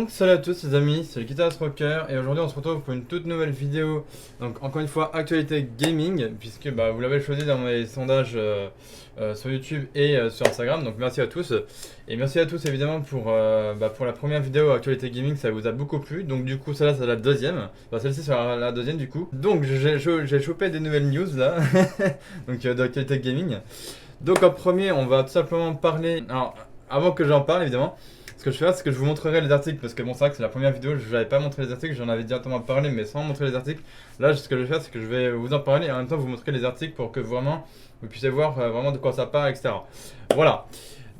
Donc salut à tous les amis, c'est le Guitarist Rocker et aujourd'hui on se retrouve pour une toute nouvelle vidéo. Donc encore une fois actualité gaming, puisque vous l'avez choisi dans mes sondages sur YouTube et sur Instagram. Donc merci à tous et merci à tous évidemment pour la première vidéo actualité gaming, ça vous a beaucoup plu. Donc du coup celle-là c'est la deuxième, celle-ci sera la deuxième du coup. Donc j'ai chopé des nouvelles news là, donc d'actualité gaming. Donc en premier on va tout simplement parler, alors avant que j'en parle évidemment, ce que je ferai, c'est que je vous montrerai les articles, parce que bon, c'est vrai que c'est la première vidéo, je n'avais pas montré les articles, j'en avais directement parlé, mais sans montrer les articles. Là, ce que je vais faire, c'est que je vais vous en parler et en même temps vous montrer les articles pour que vraiment vous puissiez voir vraiment de quoi ça parle, etc. Voilà.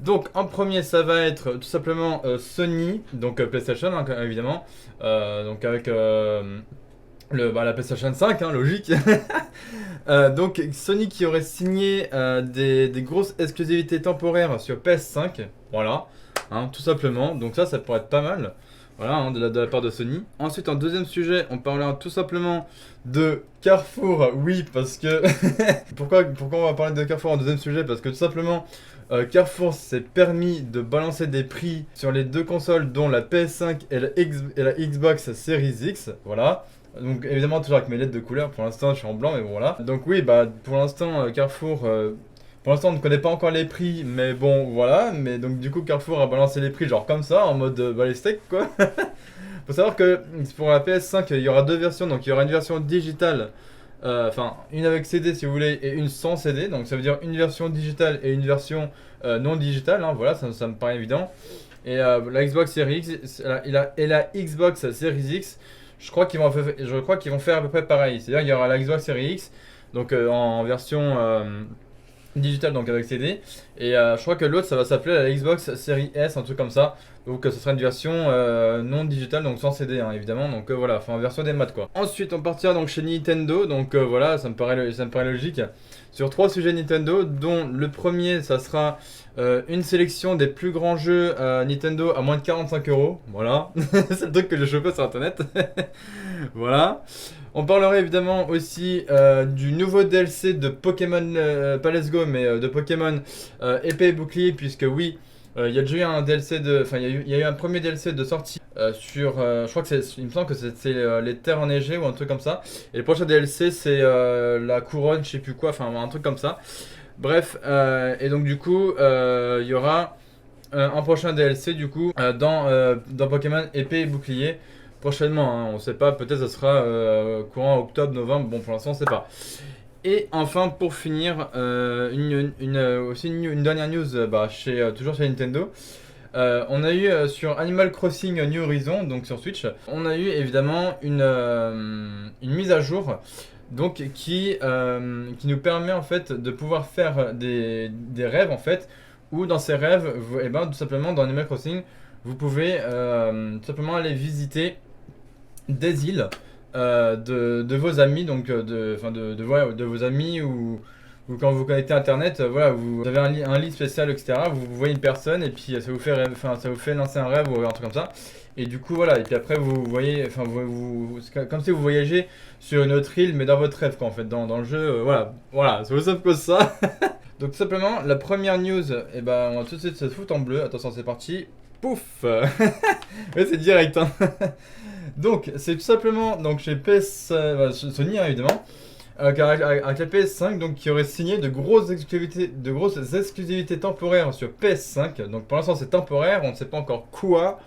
Donc en premier, ça va être tout simplement Sony, donc PlayStation hein, évidemment, donc avec la PlayStation 5, hein, logique. Donc Sony qui aurait signé des grosses exclusivités temporaires sur PS5, voilà. Hein, tout simplement, donc ça pourrait être pas mal, voilà, hein, de la part de Sony. Ensuite, en deuxième sujet, on parlera tout simplement de Carrefour, oui, parce que... pourquoi on va parler de Carrefour en deuxième sujet? Parce que tout simplement, Carrefour s'est permis de balancer des prix sur les deux consoles, dont la PS5 et la Xbox Series X, voilà. Donc évidemment toujours avec mes lettres de couleur, pour l'instant je suis en blanc mais bon voilà. Donc oui pour l'instant Carrefour... Pour l'instant, on ne connaît pas encore les prix, mais bon, voilà. Mais donc, du coup, Carrefour a balancé les prix, genre comme ça, en mode les steaks, quoi. Faut savoir que pour la PS5, il y aura deux versions. Donc, il y aura une version digitale, enfin, une avec CD si vous voulez, et une sans CD. Donc, ça veut dire une version digitale et une version non digitale. Hein, voilà, ça me paraît évident. Et la Xbox Series X et la Xbox Series X, je crois qu'ils vont faire à peu près pareil. C'est-à-dire qu'il y aura la Xbox Series X, donc en version digital donc avec CD et je crois que l'autre ça va s'appeler la Xbox Series S, un truc comme ça, donc ce sera une version non digitale donc sans CD hein, évidemment, donc voilà, enfin en version des maths quoi. Ensuite on partira donc chez Nintendo, donc voilà, ça me paraît logique, sur trois sujets Nintendo, dont le premier ça sera une sélection des plus grands jeux Nintendo à moins de 45 €, voilà. C'est le truc que j'ai chopé sur internet. Voilà. On parlerait évidemment aussi du nouveau DLC de Pokémon, pas Let's Go, mais de Pokémon épée et bouclier, puisque oui, il y a déjà eu un DLC enfin il y a eu un premier DLC de sortie sur, je crois que il me semble que c'est les terres enneigées ou un truc comme ça. Et le prochain DLC c'est la couronne, je sais plus quoi, enfin un truc comme ça. Bref, et donc du coup, il y aura un prochain DLC du coup dans Pokémon épée et bouclier. Prochainement, hein, on sait pas, peut-être ça sera courant octobre, novembre, bon pour l'instant on sait pas. Et enfin pour finir, aussi une dernière news toujours chez Nintendo. On a eu sur Animal Crossing New Horizons, donc sur Switch, on a eu évidemment une mise à jour donc qui nous permet en fait de pouvoir faire des rêves en fait, ou dans ces rêves, tout simplement dans Animal Crossing, vous pouvez tout simplement aller visiter des îles de vos amis, donc de vos amis, ou quand vous connectez internet, voilà, vous avez un lit spécial, etc. Vous voyez une personne et puis ça vous fait lancer un rêve ou un truc comme ça. Et du coup voilà, et puis après vous voyez, enfin c'est comme si vous voyagez sur une autre île, mais dans votre rêve quoi, en fait, dans le jeu, voilà, c'est aussi simple que ça. Donc tout simplement, la première news, on va tout de suite se foutre en bleu. Attention, c'est parti. Pouf. Ouais, c'est direct, hein. Donc, c'est tout simplement donc chez Sony, hein, évidemment, avec la PS5, donc qui aurait signé de grosses exclusivités temporaires sur PS5. Donc, pour l'instant, c'est temporaire, on ne sait pas encore quoi,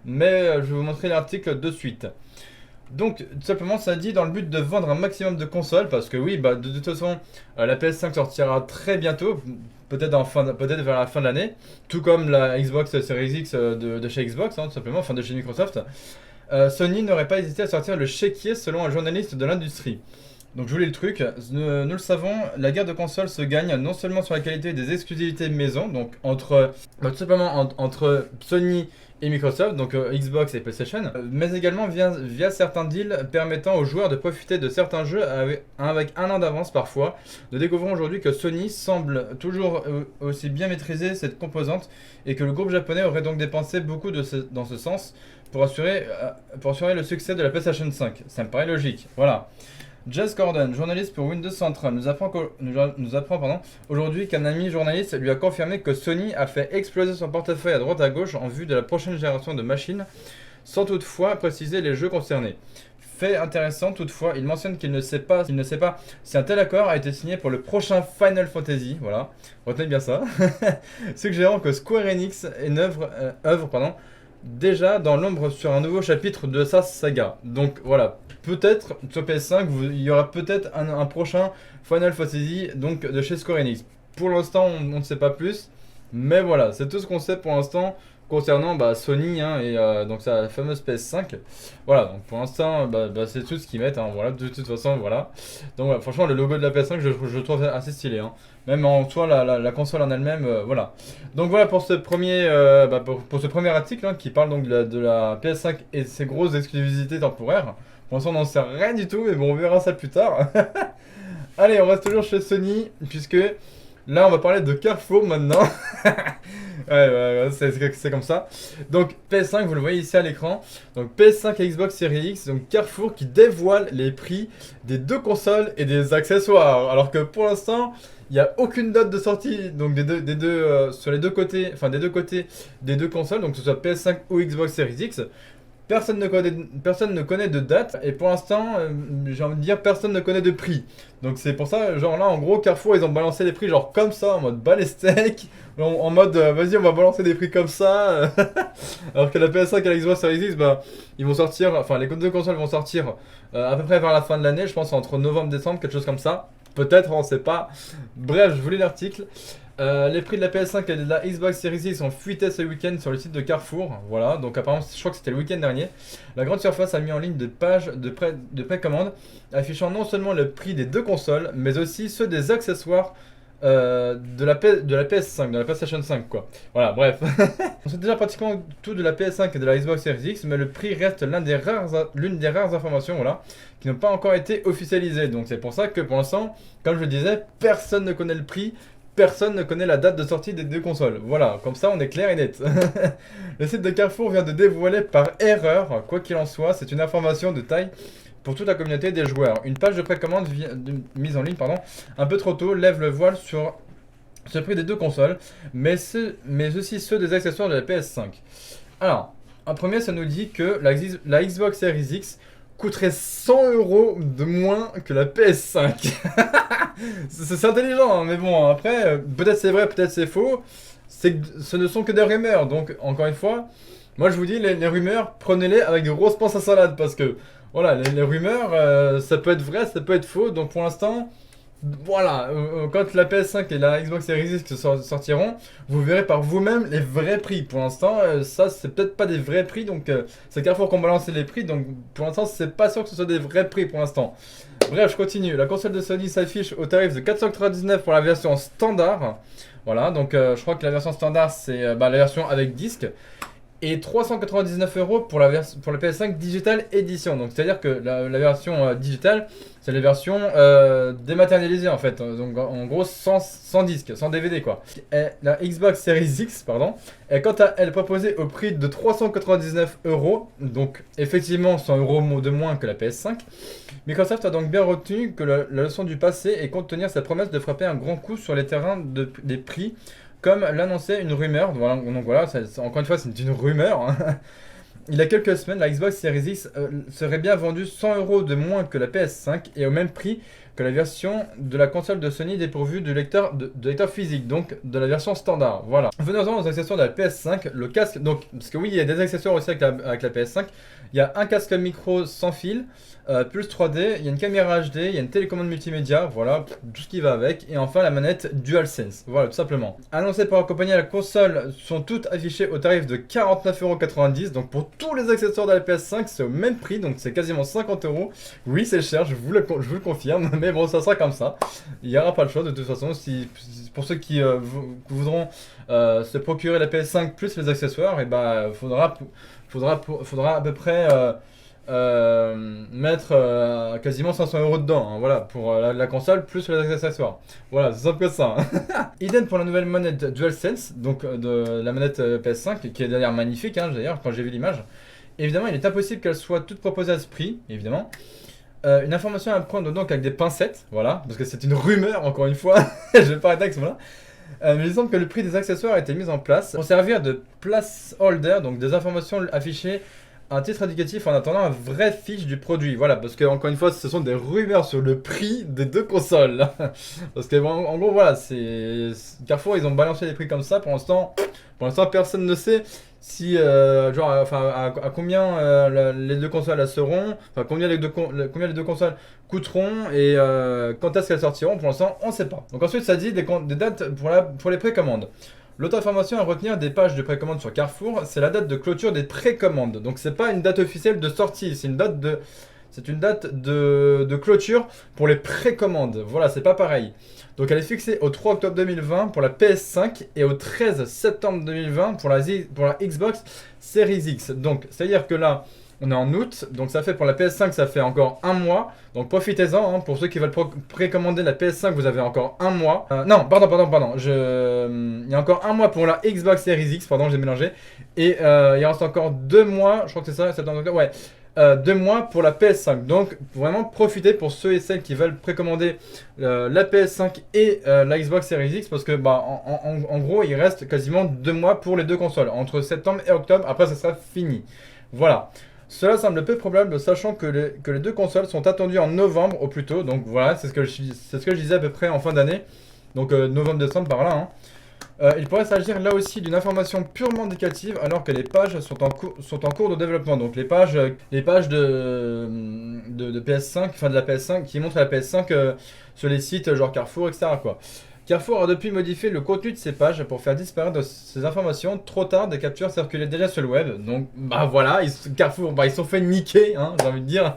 mais je vais vous montrer l'article de suite. Donc, tout simplement, ça dit dans le but de vendre un maximum de consoles, parce que oui, de toute façon, la PS5 sortira très bientôt, peut-être vers la fin de l'année, tout comme la Xbox Series X de chez Xbox, hein, tout simplement, enfin de chez Microsoft. Sony n'aurait pas hésité à sortir le chéquier selon un journaliste de l'industrie. Donc je vous lis le truc, nous le savons, la guerre de consoles se gagne non seulement sur la qualité des exclusivités maison, donc tout simplement entre Sony et Microsoft, donc Xbox et PlayStation, mais également via certains deals permettant aux joueurs de profiter de certains jeux avec un an d'avance parfois. Nous découvrons aujourd'hui que Sony semble toujours aussi bien maîtriser cette composante et que le groupe japonais aurait donc dépensé beaucoup dans ce sens pour assurer le succès de la PlayStation 5. Ça me paraît logique, voilà. Jess Gordon, journaliste pour Windows Central, nous apprend aujourd'hui qu'un ami journaliste lui a confirmé que Sony a fait exploser son portefeuille à droite à gauche en vue de la prochaine génération de machines. sans toutefois préciser les jeux concernés. Fait intéressant toutefois, il mentionne qu'il ne sait pas si un tel accord a été signé pour le prochain Final Fantasy, voilà, retenez bien ça, suggérant que Square Enix œuvre déjà dans l'ombre sur un nouveau chapitre de sa saga. Donc voilà, peut-être sur PS5, il y aura peut-être un prochain Final Fantasy donc, de chez Square Enix. Pour l'instant, on ne sait pas plus, mais voilà, c'est tout ce qu'on sait pour l'instant concernant Sony hein, et donc sa fameuse PS5. Voilà, donc pour l'instant, c'est tout ce qu'ils mettent, hein, voilà, de toute façon, voilà. Donc voilà, franchement, le logo de la PS5, je le trouve assez stylé, hein. Même en soi, la console en elle-même, voilà. Donc voilà pour ce premier, pour ce premier article hein, qui parle donc de la PS5 et ses grosses exclusivités temporaires. Pour l'instant, on n'en sait rien du tout, mais bon, on verra ça plus tard. Allez, on reste toujours chez Sony, puisque là, on va parler de Carrefour maintenant. Ouais, c'est comme ça. Donc PS5, vous le voyez ici à l'écran. Donc PS5 et Xbox Series X. Donc Carrefour qui dévoile les prix des deux consoles et des accessoires. Alors que pour l'instant, il n'y a aucune date de sortie. Donc sur les deux côtés, enfin des deux côtés des deux consoles. Donc que ce soit PS5 ou Xbox Series X. Personne ne connaît de date et pour l'instant, j'ai envie de dire, personne ne connaît de prix. Donc c'est pour ça, genre là, en gros, Carrefour, ils ont balancé les prix genre comme ça, en mode bas les steaks, en mode vas-y, on va balancer des prix comme ça. Alors que la PS5 et la Xbox Series X, ils vont sortir, enfin les deux consoles vont sortir à peu près vers la fin de l'année, je pense entre novembre et décembre, quelque chose comme ça. Peut-être, on sait pas. Bref, je vous lis l'article. Les prix de la PS5 et de la Xbox Series X ont fuité ce week-end sur le site de Carrefour. Voilà, donc apparemment, je crois que c'était le week-end dernier. La grande surface a mis en ligne des pages de précommande affichant non seulement le prix des deux consoles, mais aussi ceux des accessoires de la PS5, de la PlayStation 5 quoi. Voilà, bref. On sait déjà pratiquement tout de la PS5 et de la Xbox Series X, mais le prix reste l'une des rares informations voilà, qui n'ont pas encore été officialisées. Donc c'est pour ça que pour l'instant, comme je le disais, personne ne connaît le prix. Personne ne connaît la date de sortie des deux consoles. Voilà, comme ça on est clair et net. Le site de Carrefour vient de dévoiler par erreur, quoi qu'il en soit, c'est une information de taille pour toute la communauté des joueurs. Une page de précommande mise en ligne, un peu trop tôt, lève le voile sur ce prix des deux consoles, mais aussi ceux des accessoires de la PS5. Alors, en premier, ça nous dit que la Xbox Series X coûterait 100 € de moins que la PS5. C'est intelligent, hein, mais bon, après, peut-être c'est vrai, peut-être c'est faux. Ce ne sont que des rumeurs, donc encore une fois, moi je vous dis, les rumeurs, prenez-les avec de grosses pinces à salade, parce que, voilà, les rumeurs, ça peut être vrai, ça peut être faux, donc pour l'instant, voilà, quand la PS5 et la Xbox Series X sortiront, vous verrez par vous-même les vrais prix. Pour l'instant, ça c'est peut-être pas des vrais prix, donc c'est Carrefour qui ont balancé les prix, donc pour l'instant c'est pas sûr que ce soit des vrais prix pour l'instant. Bref, je continue. La console de Sony s'affiche au tarif de 499 pour la version standard. Voilà, donc je crois que la version standard c'est la version avec disque. Et 399 € pour la PS5 Digital Edition. Donc c'est à dire que la version digitale, c'est la version dématérialisée en fait. Donc en gros sans disque, sans DVD quoi. Et la Xbox Series X, pardon, est quant à elle proposée au prix de 399 €. Donc effectivement 100 € de moins que la PS5. Microsoft a donc bien retenu que la leçon du passé et compte tenir sa promesse de frapper un grand coup sur les terrains des prix. Comme l'annonçait une rumeur, voilà, donc voilà, encore une fois c'est une rumeur. Hein. Il y a quelques semaines, la Xbox Series X serait bien vendue 100 € de moins que la PS5 et au même prix que la version de la console de Sony dépourvue de lecteur physique, donc de la version standard. Voilà. Venons-en aux accessoires de la PS5, le casque, donc, parce que oui, il y a des accessoires aussi avec la PS5. Il y a un casque micro sans fil, plus 3D, il y a une caméra HD, il y a une télécommande multimédia, voilà, tout ce qui va avec. Et enfin la manette DualSense, voilà, tout simplement. Annoncées pour accompagner la console sont toutes affichées au tarif de 49,90 €. Donc pour tous les accessoires de la PS5, c'est au même prix, donc c'est quasiment 50 €. Oui, c'est cher, je vous le confirme, mais bon, ça sera comme ça. Il n'y aura pas le choix de toute façon. Pour ceux qui voudront se procurer la PS5 plus les accessoires, et faudra à peu près mettre quasiment 500 € dedans, hein, voilà, pour la console plus les accessoires. Voilà, c'est simple que ça. Hein. Idem pour la nouvelle manette DualSense, donc de la manette PS5, qui est d'ailleurs magnifique, hein, d'ailleurs, quand j'ai vu l'image. Évidemment, il est impossible qu'elle soit toute proposée à ce prix, évidemment. Une information à prendre donc avec des pincettes, voilà, parce que c'est une rumeur, encore une fois, je vais pas arrêter avec ce mot-là. Mais il semble que le prix des accessoires a été mis en place pour servir de placeholder, donc des informations affichées à titre indicatif en attendant un vrai fiche du produit. Voilà, parce que encore une fois, ce sont des rumeurs sur le prix des deux consoles. Parce que en gros, voilà, Carrefour, ils ont balancé des prix comme ça. Pour l'instant, personne ne sait si, genre, enfin, à combien les deux consoles elles seront, enfin, combien les deux consoles coûteront et quand est-ce qu'elles sortiront. Pour l'instant, on ne sait pas. Donc ensuite, ça dit des dates pour les précommandes. L'autre information à retenir des pages de précommande sur Carrefour, c'est la date de clôture des précommandes. Donc c'est pas une date officielle de sortie, c'est une date de clôture pour les précommandes. Voilà, c'est pas pareil. Donc elle est fixée au 3 octobre 2020 pour la PS5 et au 13 septembre 2020 pour la Xbox Series X. Donc c'est-à-dire que là, on est en août, donc ça fait pour la PS5, ça fait encore un mois. Donc profitez-en, hein, pour ceux qui veulent précommander la PS5, vous avez encore un mois. Non, pardon. Il y a encore un mois pour la Xbox Series X, pardon, j'ai mélangé. Et il reste encore 2 mois, je crois que c'est ça, septembre, octobre, ouais. 2 mois pour la PS5. Donc vraiment profitez pour ceux et celles qui veulent précommander la PS5 et la Xbox Series X, parce que bah, en gros il reste quasiment 2 mois pour les deux consoles, entre septembre et octobre. Après ça sera fini. Voilà. Cela semble peu probable, sachant que les deux consoles sont attendues en novembre au plus tôt. Donc voilà, c'est ce que je disais à peu près en fin d'année. Donc novembre-décembre par là. Hein. Il pourrait s'agir là aussi d'une information purement indicative, alors que les pages sont en cours de développement. Donc les pages de PS5, enfin de la PS5, qui montrent la PS5 sur les sites genre Carrefour, etc. quoi. Carrefour a depuis modifié le contenu de ces pages pour faire disparaître ces informations. Trop tard, des captures circulaient déjà sur le web. Donc, bah voilà, Carrefour, bah, ils sont fait niquer, hein, j'ai envie de dire.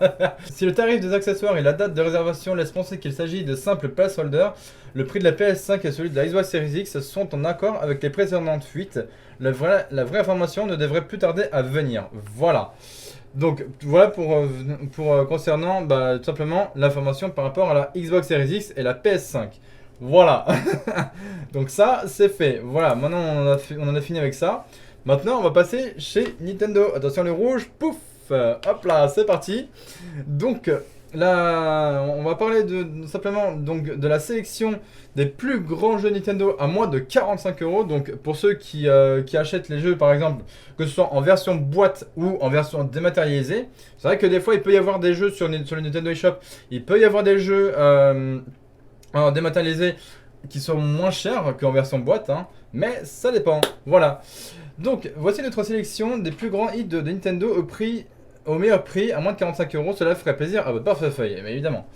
Si le tarif des accessoires et la date de réservation laissent penser qu'il s'agit de simples placeholders, le prix de la PS5 et celui de la Xbox Series X sont en accord avec les précédentes fuites. La vraie information ne devrait plus tarder à venir. Voilà. Donc voilà pour concernant tout simplement l'information par rapport à la Xbox Series X et la PS5. Voilà. Donc ça, c'est fait. Voilà, maintenant on en a fini avec ça. Maintenant, on va passer chez Nintendo. Attention, le rouge, pouf. Hop là, c'est parti. Donc là, on va parler simplement donc, de la sélection des plus grands jeux Nintendo à moins de 45 €. Donc pour ceux qui achètent les jeux, par exemple, que ce soit en version boîte ou en version dématérialisée. C'est vrai que des fois, il peut y avoir des jeux sur le Nintendo eShop. Il peut y avoir des jeux... dématérialisés qui sont moins chers qu'en version boîte, hein, mais ça dépend. Voilà. Donc, voici notre sélection des plus grands hits de Nintendo au meilleur prix, à moins de 45 €. Cela ferait plaisir à votre portefeuille, mais évidemment.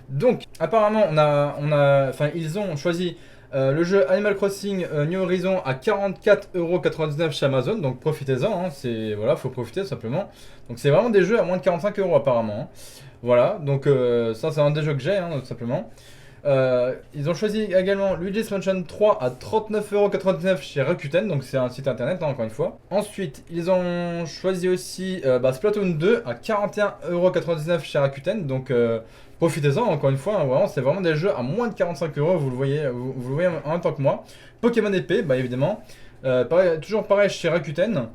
Donc, apparemment, ils ont choisi le jeu Animal Crossing New Horizons à 44,99 € chez Amazon. Donc, profitez-en. Hein, voilà, faut profiter simplement. Donc, c'est vraiment des jeux à moins de 45 € apparemment. Hein. Voilà. Donc, ça, c'est un des jeux que j'ai, hein, tout simplement. Ils ont choisi également Luigi's Mansion 3 à 39,99 € chez Rakuten, donc c'est un site internet, hein, encore une fois. Ensuite, ils ont choisi aussi Splatoon 2 à 41,99 € chez Rakuten, donc profitez-en, encore une fois, hein, vraiment, c'est vraiment des jeux à moins de 45 €, vous le voyez en même temps que moi. Pokémon épée, bah évidemment, toujours pareil chez Rakuten.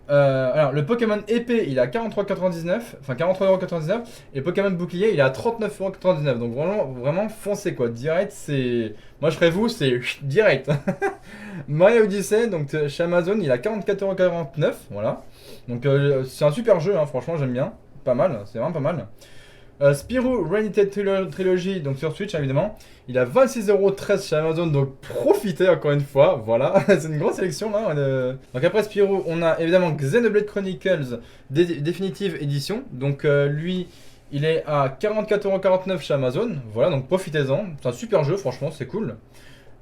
Alors le Pokémon épée il est à 43,99€, enfin 43,99€, et le Pokémon bouclier il est à 39,99€. Donc vraiment foncez quoi, direct c'est... Moi je ferais vous, c'est direct. Mario Odyssey, donc chez Amazon il est à 44,49€, voilà. Donc c'est un super jeu, hein, franchement j'aime bien, pas mal, c'est vraiment pas mal. Spyro Reignited Trilogy, donc sur Switch évidemment, il a 26,13€ chez Amazon, donc profitez encore une fois, voilà, c'est une grosse sélection là. Donc après Spyro, on a évidemment Xenoblade Chronicles Definitive Edition, donc lui, il est à 44,49€ chez Amazon, voilà, donc profitez-en, c'est un super jeu, franchement, c'est cool.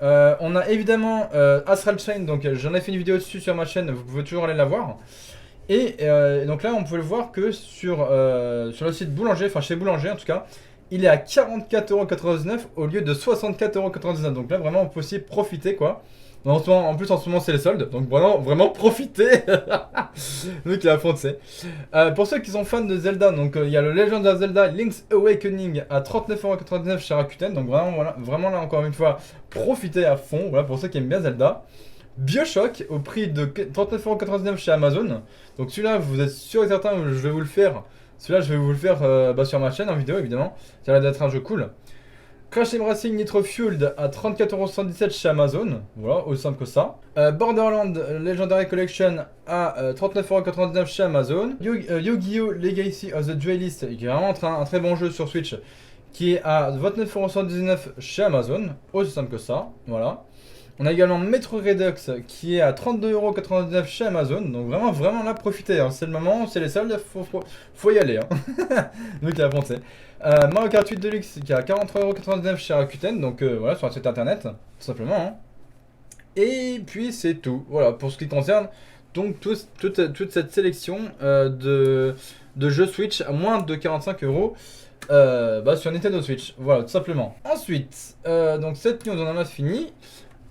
On a évidemment Astral Chain, donc j'en ai fait une vidéo dessus sur ma chaîne, vous pouvez toujours aller la voir. Et donc là, on peut le voir que sur le site Boulanger, enfin chez Boulanger en tout cas, il est à 44,99€ au lieu de 64,99€. Donc là, vraiment, on peut aussi profiter quoi. En plus, en ce moment, c'est les soldes. Donc vraiment profitez. Le mec, il a foncé. Pour ceux qui sont fans de Zelda, donc il y a le Legend of Zelda Link's Awakening à 39,99€ chez Rakuten. Donc vraiment là, encore une fois, profitez à fond. Voilà, pour ceux qui aiment bien Zelda. BioShock au prix de 39,99€ chez Amazon. Donc celui-là, vous êtes sûr et certain, je vais vous le faire. Celui-là, je vais vous le faire sur ma chaîne en vidéo, évidemment. Ça va être un jeu cool. Crash Team Racing Nitro Fueled à 34,77€ chez Amazon. Voilà, aussi simple que ça. Borderlands Legendary Collection à 39,99€ chez Amazon. Yu-Gi-Oh! Legacy of the Duelist, qui est vraiment un très bon jeu sur Switch, qui est à 29,79€ chez Amazon. Aussi simple que ça. Voilà. On a également Metro Redux qui est à 32,99€ chez Amazon. Donc vraiment là, profitez. Hein. C'est le moment, c'est les soldes, faut y aller. Hein. Donc il a pensé. Mario Kart 8 Deluxe qui est à 43,99€ chez Rakuten. Donc voilà, sur un site internet, tout simplement. Hein. Et puis c'est tout. Voilà, pour ce qui concerne donc toute cette sélection de jeux Switch à moins de 45€ sur Nintendo Switch. Voilà, tout simplement. Ensuite, donc cette news on en a fini.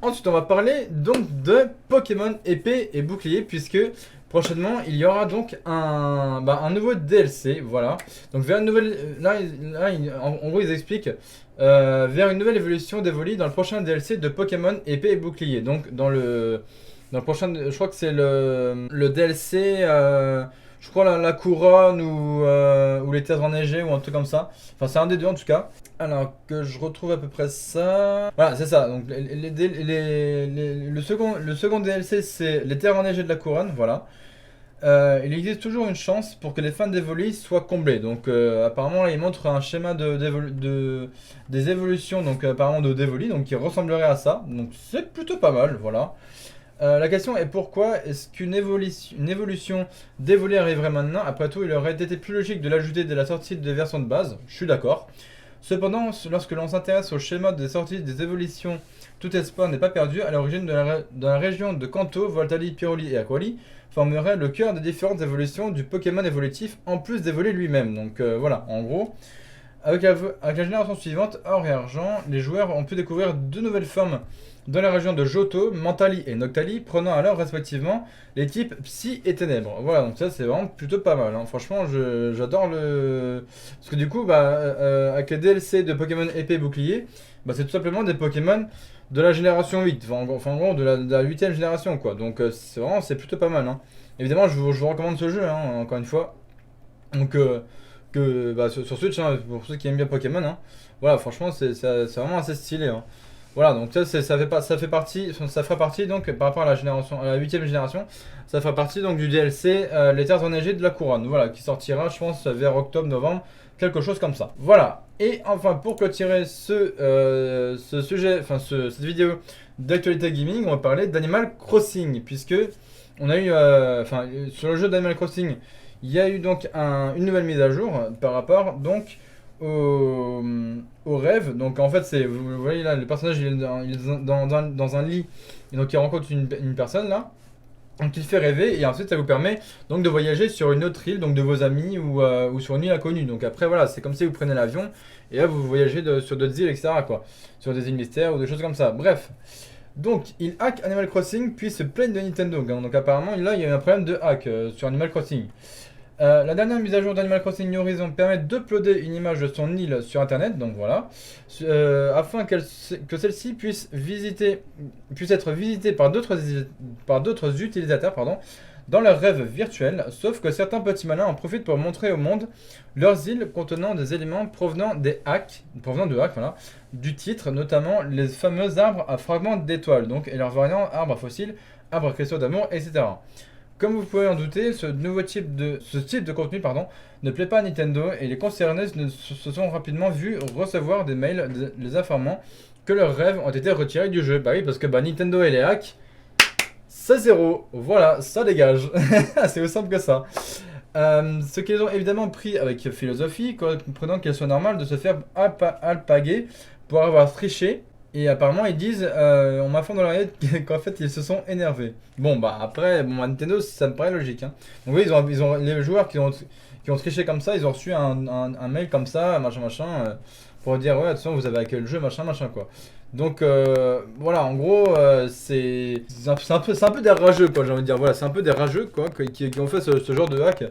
Ensuite, on va parler donc de Pokémon épée et bouclier, puisque prochainement il y aura donc un nouveau DLC. Voilà. Donc vers une nouvelle. En gros, ils expliquent vers une nouvelle évolution d'Evoli dans le prochain DLC de Pokémon épée et bouclier. Donc dans le prochain, je crois que c'est le DLC. Je crois la couronne ou les terres enneigées ou un truc comme ça. Enfin, c'est un des deux en tout cas. Alors que je retrouve à peu près ça. Voilà, c'est ça. Donc le second DLC, c'est les terres enneigées de la couronne. Voilà. Il existe toujours une chance pour que les fins d'Evoli soient comblées. Donc apparemment là, il montre un schéma des évolutions donc apparemment de d'Evoli, donc qui ressemblerait à ça. Donc c'est plutôt pas mal. Voilà. La question est pourquoi est-ce qu'une évolution d'Evoli arriverait maintenant? Après tout, il aurait été plus logique de l'ajouter dès la sortie des versions de base, je suis d'accord. Cependant, lorsque l'on s'intéresse au schéma des sorties des évolutions, tout espoir n'est pas perdu. À l'origine de la région de Kanto, Voltali, Pyroli et Aquali formerait le cœur des différentes évolutions du Pokémon évolutif, en plus d'Evoli lui-même. Donc voilà, en gros. Avec la génération suivante, Or et Argent, les joueurs ont pu découvrir deux nouvelles formes dans la région de Johto, Mentali et Noctali, prenant alors respectivement les types Psy et Ténèbres. Voilà, donc ça c'est vraiment plutôt pas mal. Hein. Franchement, j'adore le... Parce que du coup, avec les DLC de Pokémon épée et bouclier, c'est tout simplement des Pokémon de la génération 8. Enfin en gros, de la 8ème génération, quoi. Donc c'est plutôt pas mal. Hein. Évidemment, je vous recommande ce jeu, hein, encore une fois. Donc... sur Switch, hein, pour ceux qui aiment bien Pokémon, hein. Voilà, franchement, c'est vraiment assez stylé. Hein. Voilà, donc ça fera partie donc par rapport à la 8ème génération, ça fera partie donc du DLC les terres enneigées de la couronne. Voilà, qui sortira, je pense, vers octobre-novembre, quelque chose comme ça. Voilà. Et enfin, pour clôturer ce sujet, cette vidéo d'actualité gaming, on va parler d'Animal Crossing, puisque on a eu, sur le jeu d'Animal Crossing. Il y a eu donc une nouvelle mise à jour par rapport donc au rêve. Donc en fait, vous voyez là, le personnage il est dans un lit et donc il rencontre une personne là. Donc il fait rêver et ensuite ça vous permet donc de voyager sur une autre île donc de vos amis ou sur une île inconnue. Donc après voilà, c'est comme si vous prenez l'avion et là vous voyagez sur d'autres îles, etc. quoi. Sur des îles mystères ou des choses comme ça. Bref. Donc, il hack Animal Crossing puis se plaigne de Nintendo. Donc apparemment, là, il y a eu un problème de hack sur Animal Crossing. La dernière mise à jour d'Animal Crossing New Horizons permet d'uploader une image de son île sur internet, donc voilà, afin que celle-ci puisse être visitée par d'autres utilisateurs dans leurs rêves virtuels, sauf que certains petits malins en profitent pour montrer au monde leurs îles contenant des éléments provenant de hacks, voilà, du titre, notamment les fameux arbres à fragments d'étoiles, donc et leurs variants arbres fossiles, arbres à cristaux d'amour, etc. Comme vous pouvez en douter, ce type de contenu ne plaît pas à Nintendo et les concernés se sont rapidement vus recevoir des mails les informant que leurs rêves ont été retirés du jeu. Bah oui, parce que Nintendo et les hacks, c'est zéro. Voilà, ça dégage. C'est aussi simple que ça. Ce qu'ils ont évidemment pris avec philosophie, comprenant qu'il soit normal de se faire alpaguer pour avoir triché. Et apparemment ils disent, on m'a fond dans l'oreillette qu'en fait ils se sont énervés. Bon après, Nintendo ça me paraît logique. Hein. Donc oui, ils ont les joueurs qui ont triché comme ça, ils ont reçu un mail comme ça, machin, pour dire ouais attention vous avez hacké le jeu, machin quoi. Donc voilà, en gros c'est un peu des rageux quoi, j'ai envie de dire. Voilà, c'est un peu des rageux quoi qui ont fait ce genre de hack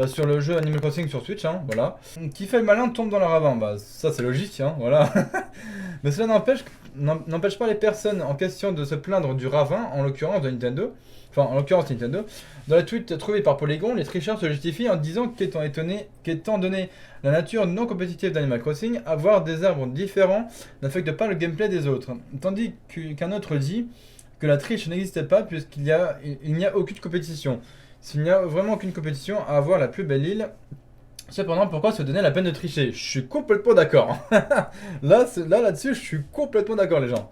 sur le jeu Animal Crossing sur Switch, hein, voilà. Qui fait le malin tombe dans la ravin, ça c'est logique, hein, voilà. Mais cela n'empêche n'empêche pas les personnes en question de se plaindre du ravin, en l'occurrence de Nintendo. Enfin, en l'occurrence Nintendo. Dans les tweets trouvés par Polygon, les tricheurs se justifient en disant qu'étant donné la nature non compétitive d'Animal Crossing, avoir des arbres différents n'affecte pas le gameplay des autres. Tandis qu'un autre dit que la triche n'existait pas puisqu'il n'y a aucune compétition. S'il n'y a vraiment aucune compétition à avoir la plus belle île, cependant, pourquoi se donner la peine de tricher? Je suis complètement d'accord. Là-dessus, je suis complètement d'accord, les gens.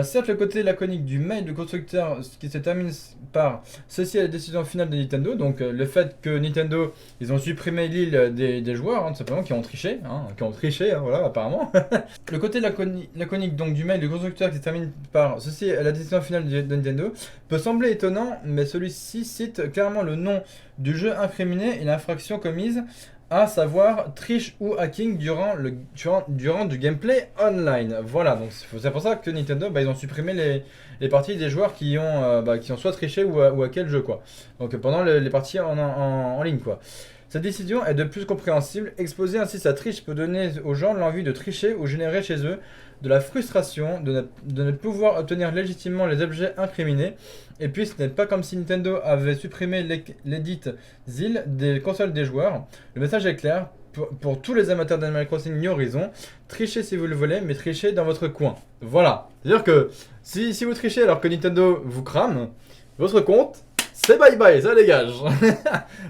Certes, le côté laconique du mail du constructeur qui se termine par ceci est la décision finale de Nintendo, donc le fait que Nintendo ils ont supprimé l'île des joueurs, tout simplement, qui ont triché, voilà, apparemment. Le côté laconique donc du mail du constructeur qui se termine par ceci est la décision finale de Nintendo peut sembler étonnant, mais celui-ci cite clairement le nom du jeu incriminé et l'infraction commise, à savoir triche ou hacking durant du gameplay online. Voilà, donc c'est pour ça que Nintendo, ils ont supprimé les parties des joueurs qui ont soit triché ou hacké le jeu, quoi. Donc pendant les parties en ligne, quoi. Cette décision est de plus compréhensible. Exposer ainsi sa triche peut donner aux gens l'envie de tricher ou générer chez eux de la frustration de ne pouvoir obtenir légitimement les objets incriminés. Et puis ce n'est pas comme si Nintendo avait supprimé les dites îles des consoles des joueurs. Le message est clair, pour tous les amateurs d'Animal Crossing New Horizons, trichez si vous le voulez, mais trichez dans votre coin. Voilà, c'est-à-dire que si vous trichez alors que Nintendo vous crame, votre compte, c'est bye bye, ça dégage.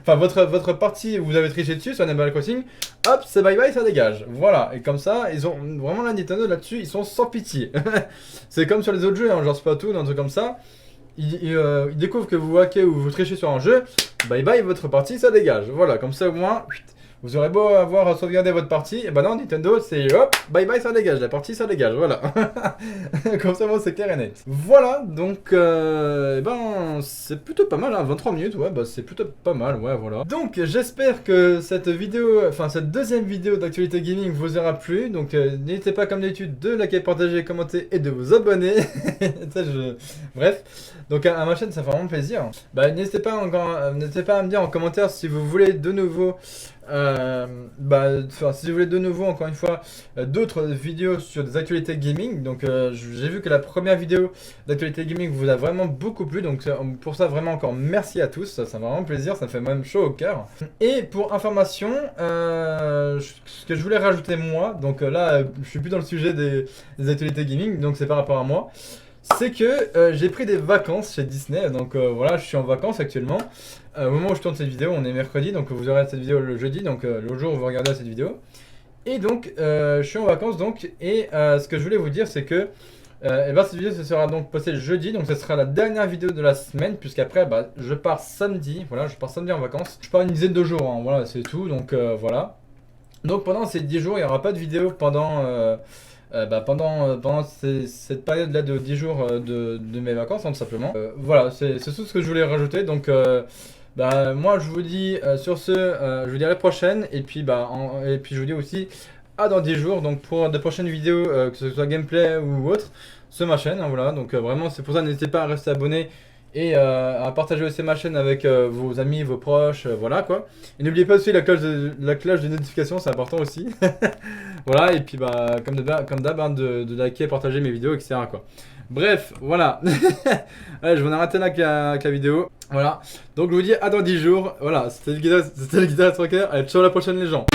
Enfin, votre partie où vous avez triché dessus sur Animal Crossing, hop, c'est bye bye, ça dégage. Voilà, et comme ça, ils ont vraiment la Nintendo là-dessus, ils sont sans pitié. C'est comme sur les autres jeux, hein, genre Splatoon, un truc comme ça. Ils découvrent que vous hackez ou vous trichez sur un jeu, bye bye, votre partie, ça dégage. Voilà, comme ça au moins, vous aurez beau avoir sauvegardé votre partie, et ben non, Nintendo, c'est hop, bye bye, ça dégage, la partie, ça dégage, voilà. Comme ça, moi, c'est clair et net. Voilà, donc, c'est plutôt pas mal, hein, 23 minutes, ouais, c'est plutôt pas mal, ouais, voilà. Donc, j'espère que cette deuxième vidéo d'actualité gaming vous aura plu, donc n'hésitez pas, comme d'habitude, de liker, partager, commenter et de vous abonner. Bref, donc à ma chaîne, ça fait vraiment plaisir. N'hésitez pas à me dire en commentaire si vous voulez de nouveau... si vous voulez de nouveau, encore une fois, d'autres vidéos sur des actualités gaming. Donc j'ai vu que la première vidéo d'actualité gaming vous a vraiment beaucoup plu, donc pour ça vraiment encore merci à tous, ça me fait vraiment plaisir, ça me fait même chaud au cœur. Et pour information, ce que je voulais rajouter moi, donc là je suis plus dans le sujet des actualités gaming, donc c'est par rapport à moi, c'est que j'ai pris des vacances chez Disney, donc voilà, je suis en vacances actuellement. Au moment où je tourne cette vidéo, on est mercredi, donc vous aurez cette vidéo le jeudi, donc le jour où vous regardez cette vidéo. Et donc, je suis en vacances, donc, et ce que je voulais vous dire, c'est que cette vidéo ce sera donc postée le jeudi, donc ce sera la dernière vidéo de la semaine, puisqu'après, je pars samedi, voilà, je pars samedi en vacances. Je pars une dizaine de jours, hein, voilà, c'est tout, donc voilà. Donc pendant ces 10 jours, il n'y aura pas de vidéo pendant cette période-là de 10 jours de mes vacances, hein, tout simplement. Voilà, c'est tout ce que je voulais rajouter, donc... moi je vous dis sur ce, je vous dis à la prochaine et puis je vous dis aussi à dans 10 jours donc pour de prochaines vidéos que ce soit gameplay ou autre sur ma chaîne, hein, voilà, donc vraiment c'est pour ça, n'hésitez pas à rester abonné et à partager aussi ma chaîne avec vos amis, vos proches, voilà quoi. Et n'oubliez pas aussi la cloche de notification, c'est important aussi. Voilà, et puis comme d'hab hein, de liker, partager mes vidéos, etc. quoi. Bref, voilà. Allez, je vais en arrêter là avec la vidéo. Voilà. Donc je vous dis à dans 10 jours. Voilà, c'était le Guitar Rocker. Allez, ciao à la prochaine les gens.